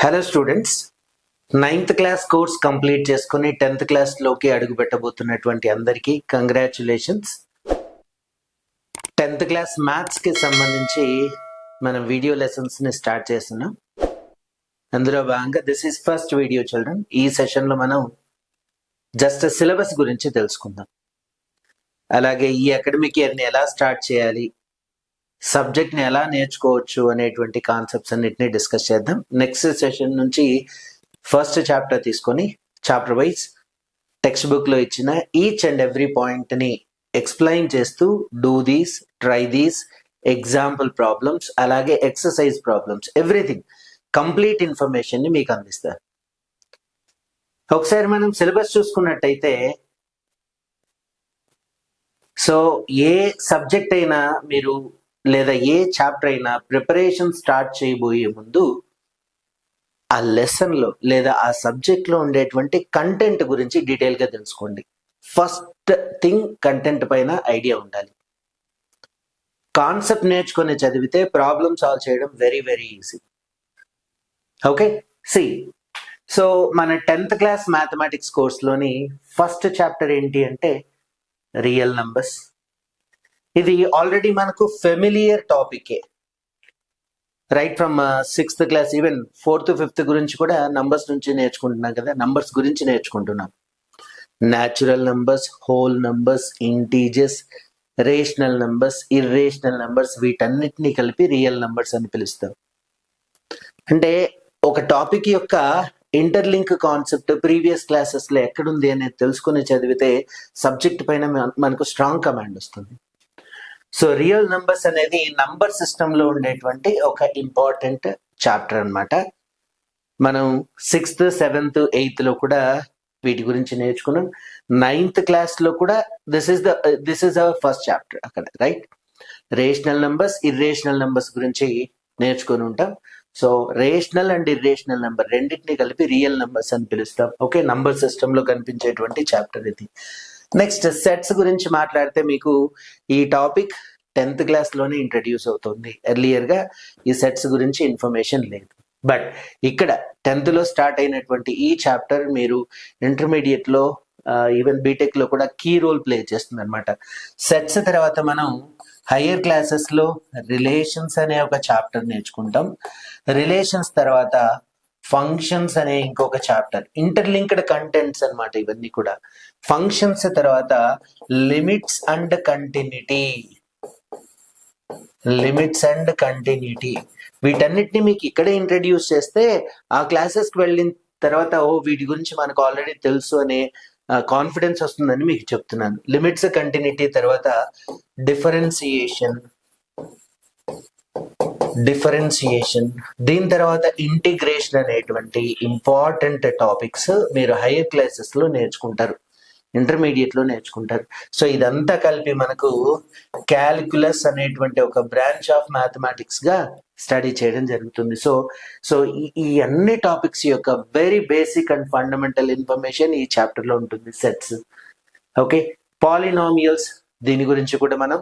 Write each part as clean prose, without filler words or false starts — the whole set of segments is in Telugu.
Hello students, 9th class course complete చేసుకుని 10th క్లాస్ లోకి అడుగు పెట్టబోతున్నటువంటి అందరికీ కంగ్రాచులేషన్స్. 10th క్లాస్ మ్యాథ్స్ కి సంబంధించి మనం వీడియో లెసన్స్ ని స్టార్ట్ చేస్తున్నాం. అందులో భాగంగా this is first video children. ఈ సెషన్ లో మనం జస్ట్ సిలబస్ గురించి తెలుసుకుందాం. అలాగే ఈ అకాడమిక్ ఇయర్ ని ఎలా స్టార్ట్ చేయాలి, సబ్జెక్ట్ ని ఎలా నేర్చుకోవచ్చు అనేటువంటి కాన్సెప్ట్స్ అన్నిటిని డిస్కస్ చేద్దాం. నెక్స్ట్ సెషన్ నుంచి ఫస్ట్ చాప్టర్ తీసుకొని చాప్టర్ వైజ్ టెక్స్ట్ బుక్ లో ఇచ్చిన ఈచ్ అండ్ ఎవ్రీ పాయింట్ ని ఎక్స్ప్లెయిన్ చేస్తూ do these, try these, example problems, అలాగే exercise problems, everything complete information ని మీకు అందిస్తారు. ఒకసారి మనం సిలబస్ చూసుకున్నట్టయితే, సో ఏ సబ్జెక్ట్ అయినా మీరు లేదా ఏ చాప్టర్ అయినా ప్రిపరేషన్ స్టార్ట్ చేయబోయే ముందు ఆ లెసన్ లో లేదా ఆ సబ్జెక్ట్ లో ఉండేటువంటి కంటెంట్ గురించి డీటెయిల్ గా తెలుసుకోండి. ఫస్ట్ థింగ్ కంటెంట్ పైన ఐడియా ఉండాలి. కాన్సెప్ట్ నేర్చుకొని చదివితే ప్రాబ్లమ్ సాల్వ్ చేయడం very very easy. Okay, see so మన 10th క్లాస్ మ్యాథమెటిక్స్ కోర్స్లోని ఫస్ట్ చాప్టర్ ఏంటి అంటే రియల్ నంబర్స్. ఇది ఆల్రెడీ మనకు ఫెమిలియర్ టాపికే. Right from 6th class, even 4th 5th గురించి కూడా నంబర్స్ నుంచి నేర్చుకుంటున్నాం కదా, నంబర్స్ గురించి నేర్చుకుంటున్నాం. Natural numbers, whole numbers, integers, rational numbers, irrational numbers, వీటన్నిటిని కలిపి రియల్ నంబర్స్ అని పిలుస్తాం. అంటే ఒక టాపిక్ యొక్క ఇంటర్లింక్ కాన్సెప్ట్ ప్రీవియస్ క్లాసెస్ లో ఎక్కడుంది అనేది తెలుసుకుని చదివితే సబ్జెక్ట్ పైన మనకు స్ట్రాంగ్ కమాండ్ వస్తుంది. సో రియల్ నంబర్స్ అనేది నంబర్ సిస్టమ్ లో ఉండేటువంటి ఒక ఇంపార్టెంట్ చాప్టర్ అన్నమాట. మనం 6th 7th 8th లో కూడా వీటి గురించి నేర్చుకున్నాం. 9th క్లాస్ లో కూడా this is our first chapter అక్కడ. Right, rational numbers, irrational numbers గురించి నేర్చుకుని ఉంటాం. So rational and irrational number రెండింటిని కలిపి రియల్ నంబర్స్ అని పిలుస్తాం. ఓకే, నంబర్ సిస్టమ్ లో కనిపించేటువంటి చాప్టర్ ఇది. నెక్స్ట్ సెట్స్ గురించి మాట్లాడితే మీకు ఈ టాపిక్ 10th క్లాస్ లోనే ఇంట్రడ్యూస్ అవుతుంది. ఎర్లియర్ గా ఈ సెట్స్ గురించి ఇన్ఫర్మేషన్ లేదు. బట్ ఇక్కడ 10th లో స్టార్ట్ అయినటువంటి ఈ చాప్టర్ మీరు ఇంటర్మీడియట్ లో ఈవెన్ బీటెక్ లో కూడా కీ రోల్ ప్లే చేస్తుంది అనమాట. సెట్స్ తర్వాత మనం హయ్యర్ క్లాసెస్ లో రిలేషన్స్ అనే ఒక చాప్టర్ నేర్చుకుంటాం. రిలేషన్స్ తర్వాత ఫంక్షన్స్ అనే ఇంకొక చాప్టర్, ఇంటర్లింక్డ్ కంటెంట్స్ అన్నమాట ఇవన్నీ కూడా. ఫంక్షన్స్ తర్వాత limits and continuity, limits and continuity, వీటన్నిటిని మీకు ఇక్కడే ఇంట్రడ్యూస్ చేస్తే ఆ క్లాసెస్ కి వెళ్ళిన తర్వాత వీటి గురించి మనకు ఆల్రెడీ తెలుసు అనే కాన్ఫిడెన్స్ వస్తుందని మీకు చెప్తున్నాను. లిమిట్స్, కంటిన్యూటీ తర్వాత డిఫరెన్సియేషన్, దీని తర్వాత ఇంటిగ్రేషన్ అనేటువంటి ఇంపార్టెంట్ టాపిక్స్ మీరు హైయర్ క్లాసెస్ లో నేర్చుకుంటారు, ఇంటర్మీడియట్ లో నేర్చుకుంటారు. సో ఇదంతా కలిపి మనకు క్యాలిక్యులస్ అనేటువంటి ఒక బ్రాంచ్ ఆఫ్ మ్యాథమెటిక్స్ గా స్టడీ చేయడం జరుగుతుంది. సో ఈ అన్ని టాపిక్స్ యొక్క very basic and fundamental information ఈ చాప్టర్ లో ఉంటుంది. Sets, okay. పాలినామియల్స్, దీని గురించి కూడా మనం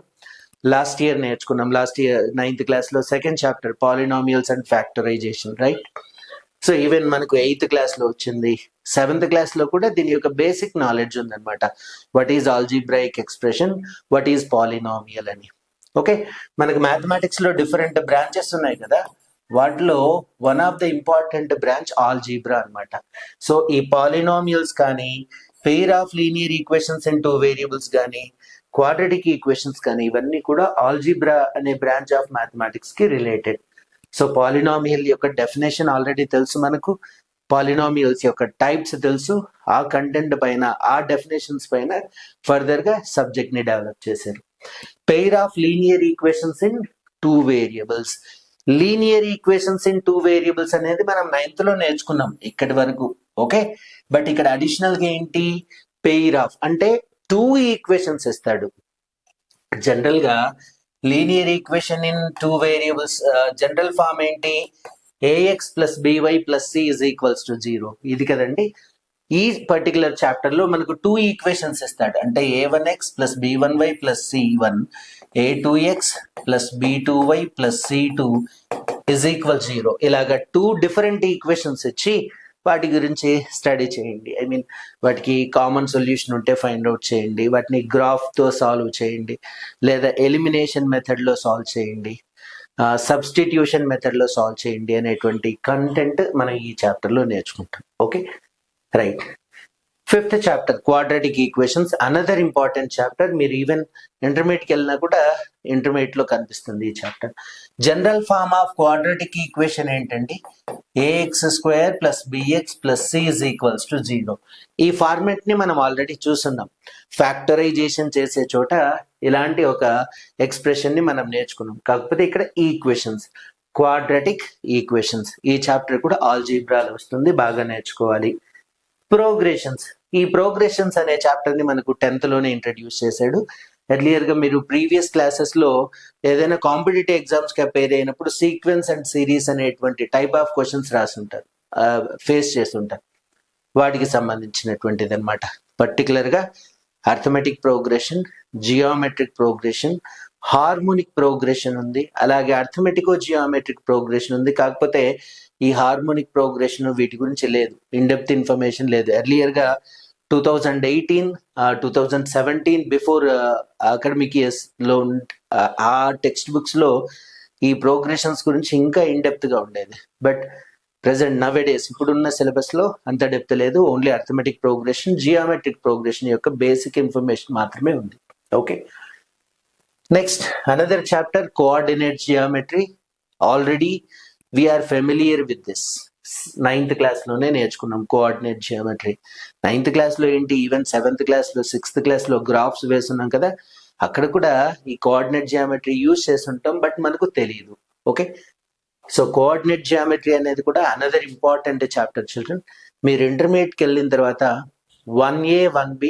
లాస్ట్ ఇయర్ నేర్చుకున్నాం. లాస్ట్ ఇయర్ 9th క్లాస్ లో second chapter polynomials and factorisation. Right, so even మనకు 8th క్లాస్ లో వచ్చింది. 7th క్లాస్ లో కూడా దీని యొక్క బేసిక్ నాలెడ్జ్ ఉందన్నమాట. What is algebraic expression, what is polynomial అని. ఓకే, మనకు మ్యాథమెటిక్స్ లో డిఫరెంట్ బ్రాంచెస్ ఉన్నాయి కదా, వాటిలో one of the important branch algebra అన్నమాట. సో ఈ పాలినామియల్స్ కానీ, pair of linear equations in 2 variables కానీ, క్వాడ్రాటిక్ ఈక్వేషన్స్ కానీ, ఇవన్నీ కూడా ఆల్జీబ్రా అనే బ్రాంచ్ ఆఫ్ మ్యాథమెటిక్స్ కి రిలేటెడ్. సో పాలినామియల్ యొక్క డెఫినేషన్ ఆల్రెడీ తెలుసు మనకు, పాలినామియల్స్ యొక్క టైప్స్ తెలుసు, ఆ కంటెంట్ పైన, ఆ డెఫినేషన్స్ పైన ఫర్దర్ గా సబ్జెక్ట్ ని డెవలప్ చేశారు. Pair of linear equations in 2 variables. Linear equations in 2 variables అనేది మనం 9th లో నేర్చుకున్నాం ఇక్కడి వరకు. ఓకే, బట్ ఇక్కడ అడిషనల్ గా ఏంటి, పెయిర్ ఆఫ్ అంటే 2 ఈక్వేషన్స్ ఇస్తాడు. జనరల్ గా linear equation in 2 variables general form ఏంటి, ax plus by plus c is equals to 0. ఇది కదండి. ఈ పర్టికులర్ చాప్టర్ లో మనకు 2 ఈక్వేషన్స్ ఇస్తాడు. అంటే a1x plus b1y plus c1, a2x plus b2y plus c2 is equal 0 ఇలాగా 2 డిఫరెంట్ ఈక్వేషన్స్ ఇచ్చి వాటి గురించి స్టడీ చేయండి. ఐ మీన్ వాటికి కామన్ సొల్యూషన్ ఉంటే ఫైండ్ అవుట్ చేయండి, వాటిని గ్రాఫ్తో సాల్వ్ చేయండి, లేదా ఎలిమినేషన్ మెథడ్లో సాల్వ్ చేయండి, సబ్స్టిట్యూషన్ మెథడ్లో సాల్వ్ చేయండి అనేటువంటి కంటెంట్ మనం ఈ చాప్టర్లో నేర్చుకుంటాం. Okay, right. Fifth chapter quadratic equations, another important chapter. మీరు ఈవెన్ ఇంటర్మీడియట్కి వెళ్ళినా కూడా ఇంటర్మీడియట్ లో కనిపిస్తుంది ఈ చాప్టర్. General form of quadratic equation ఏంటండి? ax² + bx + c = 0. ఈ ఫార్మెట్ ని మనం ఆల్రెడీ చూస్తున్నాం. ఫ్యాక్టరైజేషన్ చేసే చోట ఇలాంటి ఒక ఎక్స్ప్రెషన్ ని మనం నేర్చుకున్నాం. కాకపోతే ఇక్కడ ఈక్వేషన్స్, క్వాడ్రాటిక్ ఈక్వేషన్స్, ఈ చాప్టర్ కూడా ఆల్జీబ్రాలో వస్తుంది, బాగా నేర్చుకోవాలి. ప్రోగ్రెషన్స్, ఈ ప్రోగ్రెషన్స్ అనే చాప్టర్ ని మనకు 10th లోనే ఇంట్రడ్యూస్ చేశాడు. ఎర్లియర్ గా మీరు ప్రీవియస్ క్లాసెస్ లో ఏదైనా కాంపిటేటివ్ ఎగ్జామ్స్ కి అపేర్ అయినప్పుడు సీక్వెన్స్ అండ్ సిరీస్ అనేటువంటి టైప్ ఆఫ్ క్వశ్చన్స్ రాస్తుంటారు, ఫేస్ చేస్తుంటారు. వాటికి సంబంధించినటువంటిది అనమాట. పర్టికులర్ గా arithmetic progression, geometric progression, harmonic progression ఉంది, అలాగే అర్థమెటికో జియోమెట్రిక్ ప్రోగ్రెషన్ ఉంది. కాకపోతే ఈ హార్మోనిక్ ప్రోగ్రెషన్ వీటి గురించి లేదు, ఇన్ డెప్త్ ఇన్ఫర్మేషన్ లేదు. ఎర్లియర్ గా 2018, 2017 బిఫోర్ అకాడమిక్ ఇయర్స్ లో ఆ టెక్స్ట్ బుక్స్ లో ఈ ప్రోగ్రెషన్స్ గురించి ఇంకా ఇన్ డెప్త్ గా ఉండేది. బట్ ప్రెసెంట్ నవేడేస్ ఇప్పుడున్న సిలబస్ లో అంత డెప్త్ లేదు, only arithmetic progression, geometric progression యొక్క బేసిక్ ఇన్ఫర్మేషన్ మాత్రమే ఉంది. Okay, next another chapter coordinate geometry. Already we are familiar with this, 9th class లోనే నేర్చుకున్నాం కోఆర్డినేట్ జియోమెట్రీ. 9th క్లాస్ లో ఏంటి, ఈవెన్ 7th క్లాస్ లో 6th క్లాస్ లో గ్రాఫ్స్ వేస్తున్నాం కదా, అక్కడ కూడా ఈ కోఆర్డినేట్ జియోమెట్రీ యూజ్ చేస్తుంటాం, బట్ మనకు తెలియదు. ఓకే, సో కోఆర్డినేట్ జియోమెట్రీ అనేది కూడా అనదర్ ఇంపార్టెంట్ చాప్టర్ చిల్డ్రన్. మీరు ఇంటర్మీడియట్కి వెళ్ళిన తర్వాత 1A 1B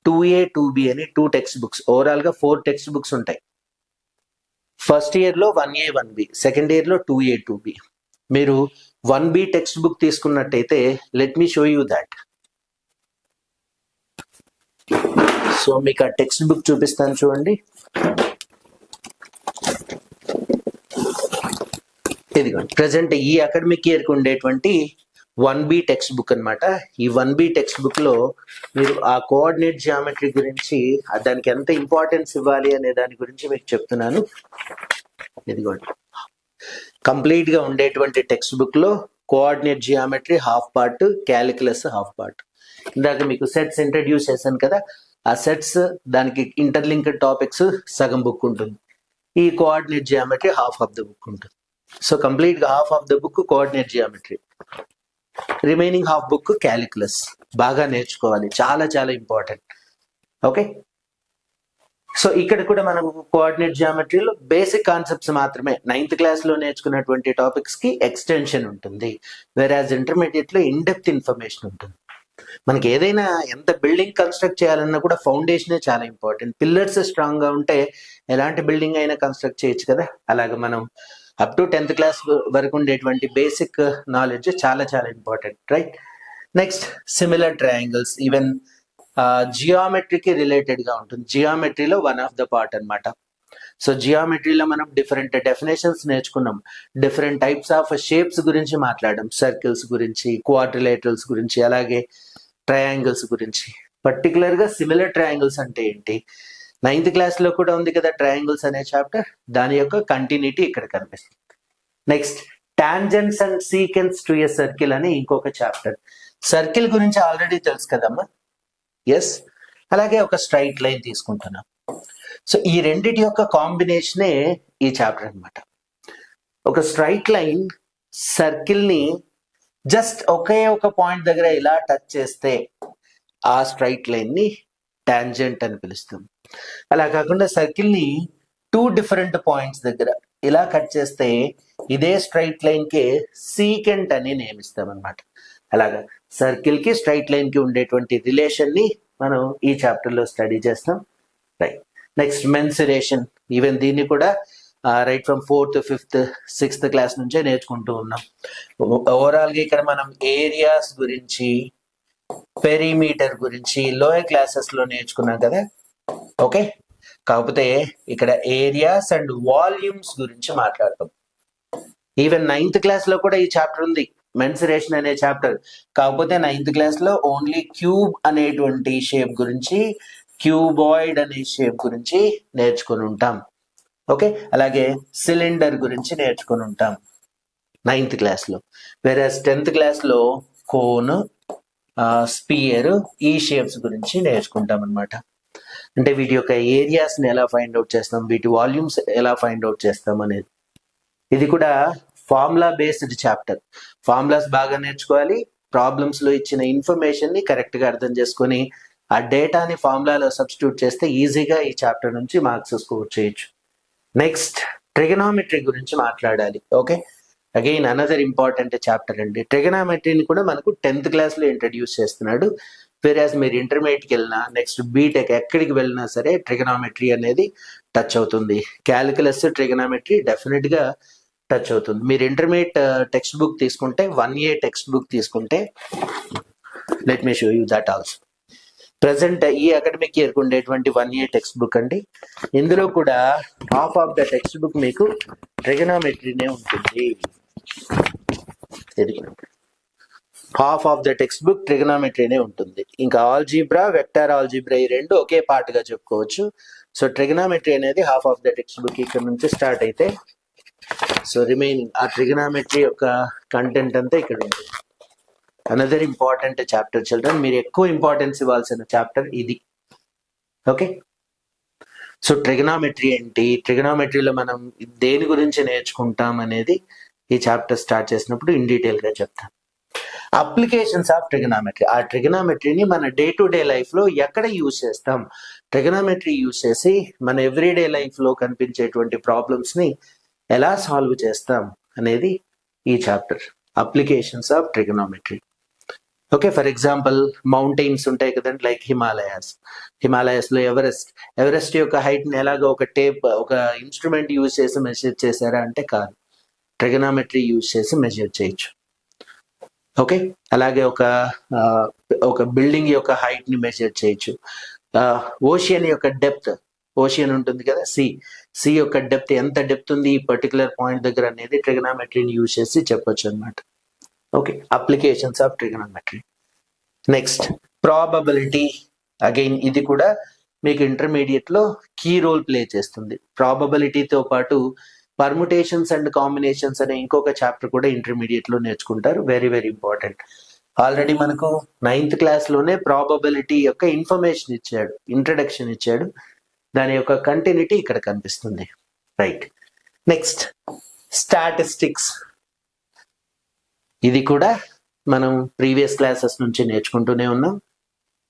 2A 2B అని 2 టెక్స్ట్ బుక్స్, ఓవరాల్ గా 4 టెక్స్ట్ బుక్స్ ఉంటాయి. ఫస్ట్ ఇయర్ లో 1A 1B, సెకండ్ ఇయర్ లో 2A 2B. మీరు 1B టెక్స్ట్ బుక్ తీసుకున్నట్టయితే let me show you that. So మీకు ఆ టెక్స్ట్ బుక్ చూపిస్తాను చూడండి. ఇదిగోండి, ప్రెసెంట్ ఈ అకాడమిక్ ఇయర్ కి ఉండేటువంటి 1B టెక్స్ట్ బుక్ అనమాట. ఈ 1B టెక్స్ట్ బుక్ లో మీరు ఆ కోఆర్డినేట్ జియోమెట్రీ గురించి, దానికి ఎంత ఇంపార్టెన్స్ ఇవ్వాలి అనే దాని గురించి మీకు చెప్తున్నాను. ఇదిగోండి, కంప్లీట్ గా ఉండేటువంటి టెక్స్ట్ బుక్ లో coordinate geometry half part, calculus half part. ఇందాక మీకు సెట్స్ ఇంట్రడ్యూస్ చేశాను కదా, ఆ సెట్స్ దానికి ఇంటర్లింక్డ్ టాపిక్స్ సగం బుక్ ఉంటుంది. ఈ coordinate geometry half of the book ఉంటుంది. సో కంప్లీట్ గా half of the book coordinate geometry, remaining half book calculus. బాగా నేర్చుకోవాలి, చాలా చాలా ఇంపార్టెంట్. ఓకే, సో ఇక్కడ కూడా మనం కోఆర్డినేట్ జియోమెట్రీలో బేసిక్ కాన్సెప్ట్స్ మాత్రమే, 9th క్లాస్ లో నేర్చుకున్నటువంటి టాపిక్స్ కి ఎక్స్టెన్షన్ ఉంటుంది, వెరాజ్ ఇంటర్మీడియట్ లో ఇన్ డెప్త్ ఇన్ఫర్మేషన్ ఉంటుంది. మనకి ఏదైనా ఎంత బిల్డింగ్ కన్స్ట్రక్ట్ చేయాలన్నా కూడా ఫౌండేషనే చాలా ఇంపార్టెంట్. పిల్లర్స్ స్ట్రాంగ్ గా ఉంటే ఎలాంటి బిల్డింగ్ అయినా కన్స్ట్రక్ట్ చేయొచ్చు కదా. అలాగే మనం అప్ టు 10th క్లాస్ వరకు ఉండేటువంటి బేసిక్ నాలెడ్జ్ చాలా చాలా important, right? Next similar triangles, even జియోమెట్రీకి రిలేటెడ్ గా ఉంటుంది. జియోమెట్రీలో వన్ ఆఫ్ ద పార్ట్ అన్నమాట. సో జియోమెట్రీలో మనం డిఫరెంట్ డెఫినేషన్స్ నేర్చుకున్నాం, డిఫరెంట్ టైప్స్ ఆఫ్ షేప్స్ గురించి మాట్లాడడం, సర్కిల్స్ గురించి, క్వాడ్రిలేటరల్స్ గురించి, అలాగే ట్రయాంగిల్స్ గురించి. పర్టికులర్ గా సిమిలర్ ట్రయాంగిల్స్ అంటే ఏంటి, 9th క్లాస్ లో కూడా ఉంది కదా ట్రయాంగిల్స్ అనే చాప్టర్, దాని యొక్క కంటిన్యూటీ ఇక్కడ కనిపిస్తుంది. Next tangents and secants to a circle అని ఇంకొక చాప్టర్. సర్కిల్ గురించి ఆల్రెడీ తెలుసు కదమ్మా, ఎస్. అలాగే ఒక స్ట్రైట్ లైన్ తీసుకుంటున్నాం. సో ఈ రెండిటి యొక్క కాంబినేషనే ఈ చాప్టర్ అన్నమాట. ఒక స్ట్రైట్ లైన్ సర్కిల్ ని జస్ట్ ఒకే ఒక పాయింట్ దగ్గర ఇలా టచ్ చేస్తే ఆ స్ట్రైట్ లైన్ ని టాంజెంట్ అని పిలుస్తాం. అలా కాకుండా సర్కిల్ ని 2 డిఫరెంట్ పాయింట్స్ దగ్గర ఇలా కట్ చేస్తే ఇదే స్ట్రైట్ లైన్ కి సీకెంట్ అని నియమిస్తాం అనమాట. అలాగా సర్కిల్ కి స్ట్రైట్ లైన్ కి ఉండేటువంటి రిలేషన్ ని మనం ఈ చాప్టర్ లో స్టడీ చేస్తాం, రైట్? నెక్స్ట్ మెన్సురేషన్, ఈవెన్ దీన్ని కూడా right from 4th 5th 6th class నుంచే నేర్చుకుంటూ ఉన్నాం. ఓవరాల్ గా ఇక్కడ మనం ఏరియాస్ గురించి, పెరిమీటర్ గురించి లోయర్ క్లాసెస్ లో నేర్చుకున్నాం కదా. ఓకే, కాకపోతే ఇక్కడ ఏరియాస్ అండ్ వాల్యూమ్స్ గురించి మాట్లాడతాం. ఈవెన్ 9th క్లాస్ లో కూడా ఈ చాప్టర్ ఉంది, మెన్సురేషన్ అనే చాప్టర్. కాకపోతే 9th క్లాస్ లో ఓన్లీ క్యూబ్ అనేటువంటి షేప్ గురించి, క్యూబాయిడ్ అనే షేప్ గురించి నేర్చుకుని ఉంటాం. ఓకే, అలాగే సిలిండర్ గురించి నేర్చుకుని ఉంటాం 9th క్లాస్ లో. వేరేస్ 10th క్లాస్ లో కోన్, స్పియర్, ఈ షేప్స్ గురించి నేర్చుకుంటాం అనమాట. అంటే వీటి యొక్క ఏరియాస్ ని ఎలా ఫైండ్ అవుట్ చేస్తాం, వీటి వాల్యూమ్స్ ఎలా ఫైండ్ అవుట్ చేస్తాం అనేది. ఇది కూడా ఫార్ములా బేస్డ్ చాప్టర్. ఫార్ములాస్ బాగా నేర్చుకోవాలి, ప్రాబ్లమ్స్ లో ఇచ్చిన ఇన్ఫర్మేషన్ ని కరెక్ట్ గా అర్థం చేసుకొని ఆ డేటాని ఫార్ములాలో సబ్స్టిట్యూట్ చేస్తే ఈజీగా ఈ చాప్టర్ నుంచి మార్క్స్ స్కోర్ చేయొచ్చు. నెక్స్ట్ ట్రిగనామెట్రీ గురించి మాట్లాడాలి. Okay, again another important chapter అండి. ట్రిగనామెట్రీని కూడా మనకు 10th క్లాస్ లో ఇంట్రడ్యూస్ చేస్తున్నాడు. వేరేస్ మీరు ఇంటర్మీడియట్కి వెళ్ళినా, నెక్స్ట్ బీటెక్ ఎక్కడికి వెళ్ళినా సరే ట్రిగనామెట్రీ అనేది టచ్ అవుతుంది. క్యాలిక్యులస్, ట్రిగనామెట్రీ డెఫినెట్ గా టచ్ అవుతుంది. మీరు ఇంటర్మీడియట్ టెక్స్ట్ బుక్ తీసుకుంటే 1A టెక్స్ట్ బుక్ తీసుకుంటే, let me show you that also. Present ఈ అకాడమిక్ ఇయర్ ఉండేటువంటి 1A టెక్స్ట్ బుక్ అండి. ఇందులో కూడా half of the text book మీకు ట్రిగనామెట్రీనే ఉంటుంది. Half of the text book ట్రిగనామెట్రీనే ఉంటుంది. ఇంకా ఆల్జీబ్రా, వెక్టార్ ఆల్జీబ్రా ఈ రెండు ఒకే పార్ట్ గా చెప్పుకోవచ్చు. సో ట్రిగనామెట్రీ అనేది half of the text book ఇక్కడ నుంచి స్టార్ట్ అయితే, సో రిమైనింగ్ ఆ ట్రిగనామెట్రీ యొక్క కంటెంట్ అంతా ఇక్కడ ఉంటుంది. అనదర్ ఇంపార్టెంట్ చాప్టర్ చిల్డ్రన్, మీరు ఎక్కువ ఇంపార్టెన్స్ ఇవ్వాల్సిన చాప్టర్ ఇది. ఓకే, సో ట్రిగనామెట్రీ ఏంటి, ట్రిగనామెట్రీలో మనం దేని గురించి నేర్చుకుంటాం అనేది ఈ చాప్టర్ స్టార్ట్ చేసినప్పుడు ఇన్ డీటెయిల్ గా చెప్తాను. అప్లికేషన్స్ ఆఫ్ ట్రిగనామెట్రీ, ఆ ట్రిగనామెట్రీని మన డే టు డే లైఫ్ లో ఎక్కడ యూజ్ చేస్తాం, ట్రిగనామెట్రీ యూజ్ చేసి మన ఎవ్రీడే లైఫ్ లో కనిపించేటువంటి ప్రాబ్లమ్స్ ని ఎలా సాల్వ్ చేస్తాం అనేది ఈ chapter, applications of trigonometry. Okay, for example mountains ఉంటాయి కదండి, లైక్ హిమాలయాస్ లో ఎవరెస్ట్ యొక్క హైట్ ని ఎలాగో ఒక టేప్, ఒక ఇన్స్ట్రుమెంట్ యూజ్ చేసి మెజర్ చేశారా అంటే కాదు, ట్రిగనామెట్రీ యూజ్ చేసి మెజర్ చేయొచ్చు. ఓకే, అలాగే ఒక బిల్డింగ్ యొక్క హైట్ ని మెజర్ చేయొచ్చు. ఓషియన్ యొక్క డెప్త్, ఓషియన్ ఉంటుంది కదా, సీ యొక్క డెప్త్, ఎంత డెప్త్ ఉంది ఈ పర్టికులర్ పాయింట్ దగ్గర అనేది ట్రిగనామెట్రీని యూజ్ చేసి చెప్పొచ్చు అనమాట. Okay, applications of trigonometry. Next probability, again ఇది కూడా మీకు ఇంటర్మీడియట్ లో కీ రోల్ ప్లే చేస్తుంది. ప్రాబబిలిటీతో పాటు పర్ముటేషన్స్ అండ్ కాంబినేషన్స్ అనే ఇంకొక చాప్టర్ కూడా ఇంటర్మీడియట్ లో నేర్చుకుంటారు. Very very important. ఆల్రెడీ మనకు 9th క్లాస్ లోనే ప్రాబబిలిటీ యొక్క ఇన్ఫర్మేషన్ ఇచ్చాడు, ఇంట్రడక్షన్ ఇచ్చాడు. దాని యొక్క కంటిన్యూటీ ఇక్కడ కనిపిస్తుంది. Right, next statistics. ఇది కూడా మనం ప్రీవియస్ క్లాసెస్ నుంచి నేర్చుకుంటూనే ఉన్నాం.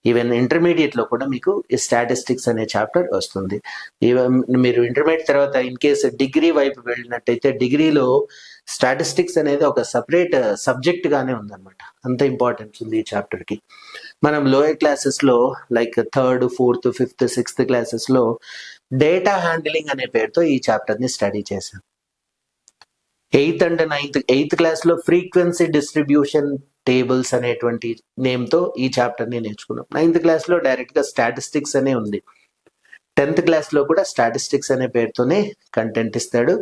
ఈవెన్ ఇంటర్మీడియట్ లో కూడా మీకు ఈ స్టాటిస్టిక్స్ అనే చాప్టర్ వస్తుంది. ఈవెన్ మీరు ఇంటర్మీడియట్ తర్వాత ఇన్ కేసు డిగ్రీ వైపు వెళ్ళినట్టయితే, డిగ్రీలో స్టాటిస్టిక్స్ అనేది ఒక సపరేట్ సబ్జెక్ట్ గానే ఉందన్నమాట. అంత ఇంపార్టెన్స్ ఉంది ఈ చాప్టర్ కి. మనం లోయర్ క్లాసెస్ లో like 3rd, 4th, 5th, 6th classes లో డేటా హ్యాండిలింగ్ అనే పేరుతో ఈ చాప్టర్ ని స్టడీ చేశాం. 8th క్లాస్ లో ఫ్రీక్వెన్సీ డిస్ట్రిబ్యూషన్ టేబుల్స్ అనేటువంటి నేమ్ తో ఈ చాప్టర్ ని నేర్చుకున్నాం. 9th క్లాస్ లో డైరెక్ట్ గా స్టాటిస్టిక్స్ అనే ఉంది. 10th క్లాస్ లో కూడా స్టాటిస్టిక్స్ అనే పేరుతోనే కంటెంట్ ఇస్తాడు,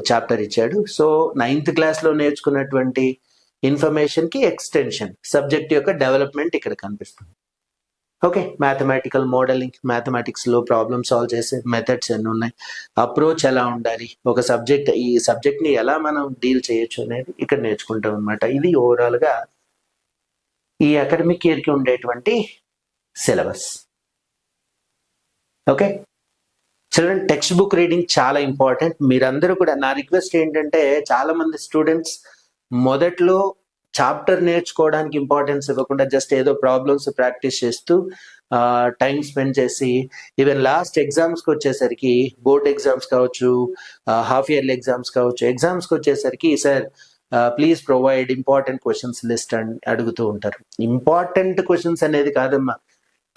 చాప్టర్ ఇచ్చాడు. సో 9th క్లాస్ లో నేర్చుకున్నటువంటి ఇన్ఫర్మేషన్ కి ఎక్స్టెన్షన్, సబ్జెక్ట్ యొక్క డెవలప్మెంట్ ఇక్కడ కనిపిస్తుంది. ఓకే, మ్యాథమెటికల్ మోడలింగ్, మ్యాథమెటిక్స్ లో ప్రాబ్లమ్ సాల్వ్ చేసే మెథడ్స్ ఎన్ని ఉన్నాయి, అప్రోచ్ ఎలా ఉండాలి, ఒక సబ్జెక్ట్, ఈ సబ్జెక్ట్ ని ఎలా మనం డీల్ చేయొచ్చు అనేది ఇక్కడ నేర్చుకుంటాం అనమాట. ఇది ఓవరాల్ గా ఈ అకాడమిక్ ఇయర్ కి ఉండేటువంటి syllabus. Okay, children, text book reading చాలా ఇంపార్టెంట్. మీరందరూ కూడా, నా రిక్వెస్ట్ ఏంటంటే, చాలా మంది స్టూడెంట్స్ మొదట్లో చాప్టర్ నేర్చుకోవడానికి ఇంపార్టెన్స్ ఇవ్వకుండా జస్ట్ ఏదో ప్రాబ్లమ్స్ ప్రాక్టీస్ చేస్తూ టైం స్పెండ్ చేసి, ఈవెన్ లాస్ట్ ఎగ్జామ్స్ కి వచ్చేసరికి, బోర్డ్ ఎగ్జామ్స్ కావచ్చు, హాఫ్ ఇయర్లీ ఎగ్జామ్స్ కావచ్చు, ఎగ్జామ్స్ కి వచ్చేసరికి sir please provide important questions list అని అడుగుతూ ఉంటారు. ఇంపార్టెంట్ క్వశ్చన్స్ అనేది కాదమ్మా,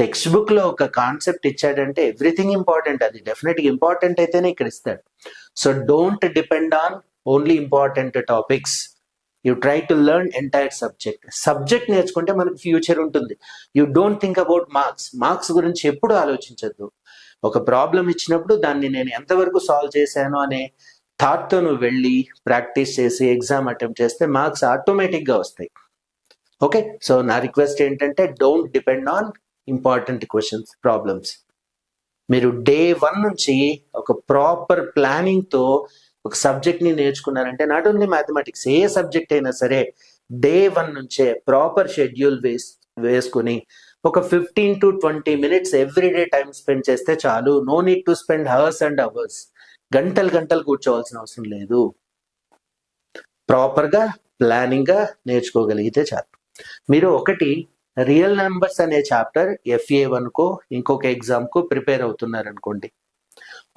టెక్స్ట్ బుక్ లో ఒక కాన్సెప్ట్ ఇచ్చాడంటే ఎవ్రీథింగ్ ఇంపార్టెంట్, అది డెఫినెట్ గా ఇంపార్టెంట్ అయితేనే ఇక్కడ ఇస్తాడు. So don't depend on only important topics. You try to learn entire subject నేర్చుకుంటే మనకు ఫ్యూచర్ ఉంటుంది. You don't think about marks గురించి ఎప్పుడు ఆలోచించద్దు. ఒక ప్రాబ్లం ఇచ్చినప్పుడు దాన్ని నేను ఎంతవరకు సాల్వ్ చేశాను అనే థాట్తో నువ్వు వెళ్ళి ప్రాక్టీస్ చేసి ఎగ్జామ్ అటెంప్ట్ చేస్తే మార్క్స్ ఆటోమేటిక్గా వస్తాయి. ఓకే, సో నా రిక్వెస్ట్ ఏంటంటే don't depend on important questions, problems. మీరు డే 1 నుంచి ఒక ప్రాపర్ ప్లానింగ్తో ఒక సబ్జెక్ట్ని నేర్చుకున్నారంటే, నాట్ ఓన్లీ మ్యాథమెటిక్స్, ఏ సబ్జెక్ట్ అయినా సరే డే 1 నుంచే ప్రాపర్ షెడ్యూల్ వేసుకుని ఒక 15 to 20 minutes everyday time spend చేస్తే చాలు. No need to spend hours and hours, గంటలు కూర్చోవాల్సిన అవసరం లేదు. ప్రాపర్గా ప్లానింగ్గా నేర్చుకోగలిగితే చాలు. మీరు ఒకటి రియల్ నెంబర్స్ అనే చాప్టర్ FA1కో ఇంకొక ఎగ్జామ్కో ప్రిపేర్ అవుతున్నారనుకోండి,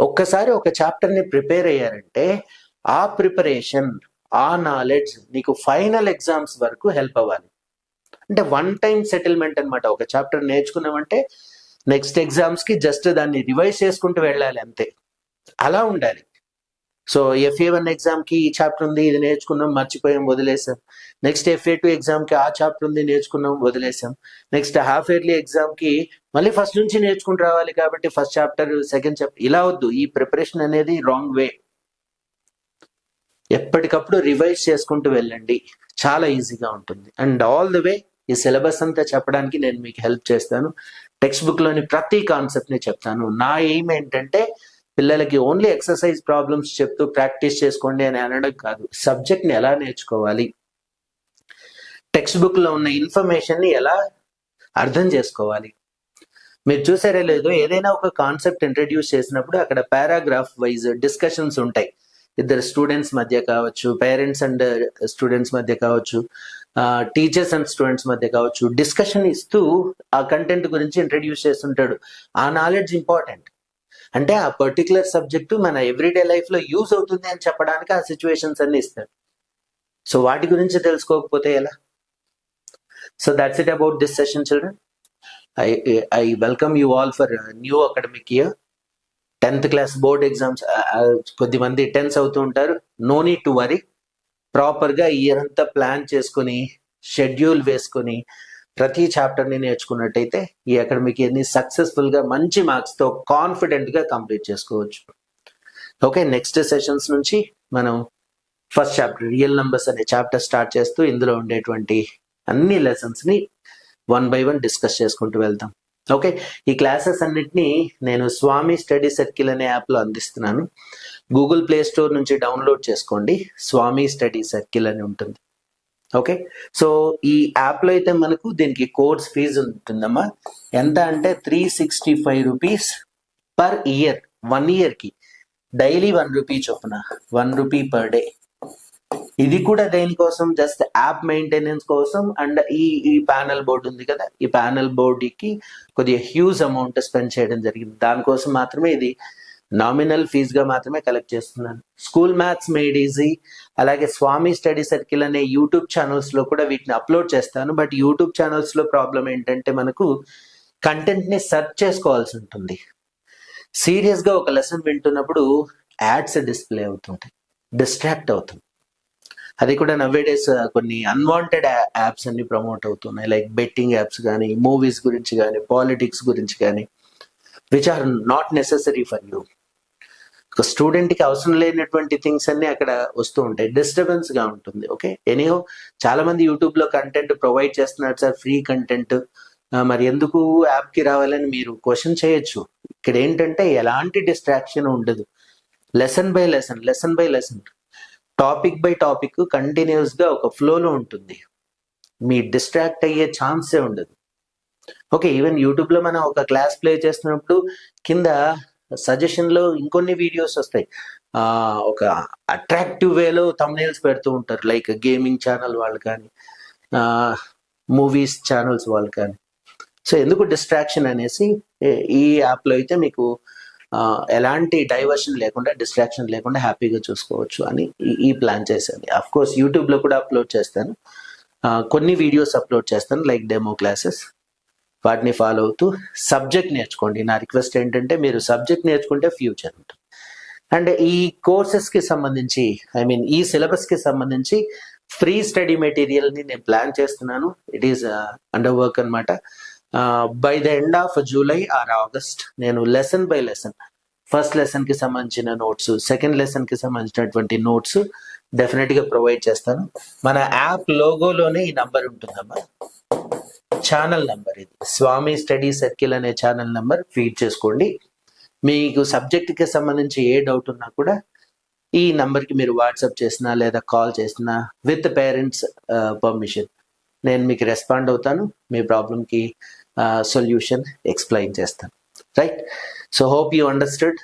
ఒక్కసారి ఒక చాప్టర్ని ప్రిపేర్ అయ్యారంటే ఆ ప్రిపరేషన్, ఆ నాలెడ్జ్ నీకు ఫైనల్ ఎగ్జామ్స్ వరకు హెల్ప్ అవ్వాలి. అంటే 1 time సెటిల్మెంట్ అనమాట. ఒక చాప్టర్ నేర్చుకున్నామంటే నెక్స్ట్ ఎగ్జామ్స్కి జస్ట్ దాన్ని రివైజ్ చేసుకుంటూ వెళ్ళాలి అంతే. అలా ఉండాలి. సో FA1 ఎగ్జామ్కి ఈ చాప్టర్ ఉంది, ఇది నేర్చుకున్నాం, మర్చిపోయాం, వదిలేసాం. నెక్స్ట్ FA2 ఎగ్జామ్కి ఆ చాప్టర్ ఉంది, నేర్చుకున్నాం, వదిలేసాం. నెక్స్ట్ హాఫ్ ఇయర్లీ ఎగ్జామ్కి మళ్ళీ ఫస్ట్ నుంచి నేర్చుకుంటూ రావాలి కాబట్టి ఫస్ట్ చాప్టర్, సెకండ్ చాప్టర్, ఇలా వద్దు. ఈ ప్రిపరేషన్ అనేది రాంగ్ వే. ఎప్పటికప్పుడు రివైజ్ చేసుకుంటూ వెళ్ళండి, చాలా ఈజీగా ఉంటుంది. అండ్ ఆల్ ది వే ఈ సిలబస్ అంతా చెప్పడానికి నేను మీకు హెల్ప్ చేస్తాను. టెక్స్ట్ బుక్లోని ప్రతి కాన్సెప్ట్ని చెప్తాను. నా ఎయిమ్ ఏంటంటే పిల్లలకి ఓన్లీ ఎక్సర్సైజ్ ప్రాబ్లమ్స్ చెప్తూ ప్రాక్టీస్ చేసుకోండి అని అనడం కాదు, సబ్జెక్ట్ని ఎలా నేర్చుకోవాలి, టెక్స్ట్ బుక్లో ఉన్న ఇన్ఫర్మేషన్ని ఎలా అర్థం చేసుకోవాలి. మీరు చూసారే లేదో, ఏదైనా ఒక కాన్సెప్ట్ ఇంట్రడ్యూస్ చేసినప్పుడు అక్కడ పారాగ్రాఫ్ వైజ్ డిస్కషన్స్ ఉంటాయి. ఇద్దరు స్టూడెంట్స్ మధ్య కావచ్చు, పేరెంట్స్ అండ్ స్టూడెంట్స్ మధ్య కావచ్చు, టీచర్స్ అండ్ స్టూడెంట్స్ మధ్య కావచ్చు, డిస్కషన్ ఇస్తూ ఆ కంటెంట్ గురించి ఇంట్రడ్యూస్ చేస్తుంటాడు. ఆ నాలెడ్జ్ ఇంపార్టెంట్. అంటే ఆ పర్టికులర్ సబ్జెక్టు మన ఎవ్రీడే లైఫ్లో యూజ్ అవుతుంది అని చెప్పడానికి ఆ సిచ్యువేషన్స్ అన్ని ఇస్తాడు. సో వాటి గురించి తెలుసుకోకపోతే ఎలా? So that's it about this session children. I welcome you all for a new academic year. 10th class board exams, కొద్దిమంది 10th అవుతూ ఉంటారు. No need to worry. ప్రాపర్గా ఇయర్ అంతా ప్లాన్ చేసుకుని షెడ్యూల్ వేసుకొని ప్రతి చాప్టర్ని నేర్చుకున్నట్టయితే ఈ అకాడమిక్ ఇయర్ని సక్సెస్ఫుల్గా మంచి మార్క్స్తో కాన్ఫిడెంట్గా కంప్లీట్ చేసుకోవచ్చు. ఓకే, నెక్స్ట్ సెషన్స్ నుంచి మనం ఫస్ట్ చాప్టర్ రియల్ నెంబర్స్ అనే చాప్టర్ స్టార్ట్ చేస్తూ ఇందులో ఉండేటువంటి అన్ని లెసన్స్ని 1 by 1 డిస్కస్ చేసుకుంటూ వెళ్తాం. ఓకే, ఈ క్లాసెస్ అన్నిటినీ నేను స్వామి స్టడీ సర్కిల్ అనే యాప్లో అందిస్తున్నాను. గూగుల్ ప్లే స్టోర్ నుంచి డౌన్లోడ్ చేసుకోండి, స్వామి స్టడీ సర్కిల్ అని ఉంటుంది. ఓకే, సో ఈ యాప్లో అయితే మనకు దీనికి కోర్స్ ఫీజు ఉంటుందమ్మా. ఎంత అంటే 365 rupees పర్ ఇయర్, 1 yearకి. డైలీ 1 rupee చొప్పున, 1 rupee per day. ఇది కూడా దేనికోసం? జస్ట్ యాప్ మెయింటెనెన్స్ కోసం. అండ్ ఈ ప్యానల్ బోర్డు ఉంది కదా, ఈ ప్యానల్ బోర్డుకి కొద్దిగా హ్యూజ్ అమౌంట్ స్పెండ్ చేయడం జరిగింది. దానికోసం మాత్రమే ఇది నామినల్ ఫీజుగా మాత్రమే కలెక్ట్ చేస్తున్నాను. స్కూల్ మ్యాథ్స్ మేడ్ ఈజీ, అలాగే స్వామి స్టడీ సర్కిల్ అనే యూట్యూబ్ ఛానల్స్లో కూడా వీటిని అప్లోడ్ చేస్తాను. బట్ యూట్యూబ్ ఛానల్స్లో ప్రాబ్లం ఏంటంటే మనకు కంటెంట్ని సెర్చ్ చేసుకోవాల్సి ఉంటుంది. సీరియస్గా ఒక లెసన్ వింటున్నప్పుడు యాడ్స్ డిస్ప్లే అవుతుంటాయి, డిస్ట్రాక్ట్ అవుతుంది. అది కూడా నవ్వేడేస్ కొన్ని అన్వాంటెడ్ యాప్స్ అన్ని ప్రమోట్ అవుతున్నాయి, లైక్ బెట్టింగ్ యాప్స్ కానీ, మూవీస్ గురించి కానీ, పాలిటిక్స్ గురించి కానీ, which are not necessary for you. ఒక స్టూడెంట్కి అవసరం లేనటువంటి థింగ్స్ అన్ని అక్కడ వస్తూ ఉంటాయి, డిస్టర్బెన్స్గా ఉంటుంది. ఓకే, ఎనీహో చాలా మంది యూట్యూబ్లో కంటెంట్ ప్రొవైడ్ చేస్తున్నారు సార్, ఫ్రీ కంటెంట్, మరి ఎందుకు యాప్కి రావాలని మీరు క్వశ్చన్ చేయొచ్చు. ఇక్కడ ఏంటంటే ఎలాంటి డిస్ట్రాక్షన్ ఉండదు. Lesson by lesson, topic by topic కంటిన్యూస్గా ఒక ఫ్లోలో ఉంటుంది. మీ డిస్ట్రాక్ట్ అయ్యే ఛాన్సే ఉండదు. ఓకే, ఈవెన్ యూట్యూబ్లో మనం ఒక క్లాస్ ప్లే చేస్తున్నప్పుడు కింద సజెషన్లో ఇంకొన్ని వీడియోస్ వస్తాయి. ఒక అట్రాక్టివ్ వేలో థంబ్నెయిల్స్ పెడుతూ ఉంటారు, లైక్ గేమింగ్ ఛానల్ వాళ్ళు కానీ, మూవీస్ ఛానల్స్ వాళ్ళు కానీ. సో ఎందుకు డిస్ట్రాక్షన్ అనేసి ఈ యాప్లో అయితే మీకు ఎలాంటి డైవర్షన్ లేకుండా, డిస్ట్రాక్షన్ లేకుండా హ్యాపీగా చూసుకోవచ్చు అని ఈ ప్లాన్ చేశాను. అఫ్ కోర్స్ యూట్యూబ్లో కూడా అప్లోడ్ చేస్తాను, కొన్ని వీడియోస్ అప్లోడ్ చేస్తాను లైక్ డెమో క్లాసెస్. వాటిని ఫాలో అవుతూ సబ్జెక్ట్ నేర్చుకోండి. నా రిక్వెస్ట్ ఏంటంటే మీరు సబ్జెక్ట్ నేర్చుకుంటే ఫ్యూచర్ ఉంటుంది. అండ్ ఈ కోర్సెస్కి సంబంధించి, ఈ సిలబస్కి సంబంధించి ఫ్రీ స్టడీ మెటీరియల్ని నేను ప్లాన్ చేస్తున్నాను. ఇట్ ఈస్ అండర్ వర్క్ అనమాట. By the end of July or August నేను లెసన్ బై లెసన్ ఫస్ట్ లెసన్కి సంబంధించిన నోట్స్, సెకండ్ లెసన్కి సంబంధించినటువంటి నోట్స్ డెఫినెట్గా ప్రొవైడ్ చేస్తాను. మన యాప్ లోగోలోనే ఈ నంబర్ ఉంటుందమ్మా, ఛానల్ నంబర్. ఇది స్వామి స్టడీ సర్కిల్ అనే ఛానల్ నంబర్ ఫీడ్ చేసుకోండి. మీకు సబ్జెక్ట్కి సంబంధించి ఏ డౌట్ ఉన్నా కూడా ఈ నంబర్కి మీరు వాట్సాప్ చేసినా లేదా కాల్ చేసినా విత్ పేరెంట్స్ పర్మిషన్ నేను మీకు రెస్పాండ్ అవుతాను, మీ ప్రాబ్లంకి సొల్యూషన్ ఎక్స్ప్లెయిన్ చేస్తాను. Right, so hope you understood.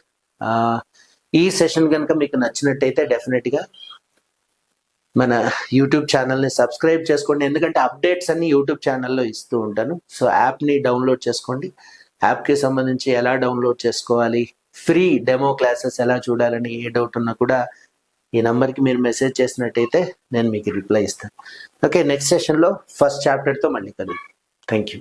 ఈ సెషన్ కనుక మీకు నచ్చినట్టయితే డెఫినెట్గా మన యూట్యూబ్ ఛానల్ని సబ్స్క్రైబ్ చేసుకోండి, ఎందుకంటే అప్డేట్స్ అన్ని యూట్యూబ్ ఛానల్లో ఇస్తూ ఉంటాను. సో యాప్ని డౌన్లోడ్ చేసుకోండి. యాప్కి సంబంధించి ఎలా డౌన్లోడ్ చేసుకోవాలి, ఫ్రీ డెమో క్లాసెస్ ఎలా చూడాలని ఏ డౌట్ ఉన్నా కూడా ఈ నంబర్కి మీరు మెసేజ్ చేసినట్టయితే నేను మీకు రిప్లై ఇస్తాను. ఓకే, నెక్స్ట్ సెషన్లో ఫస్ట్ చాప్టర్తో మళ్ళీ కలుద్దాం. Thank you.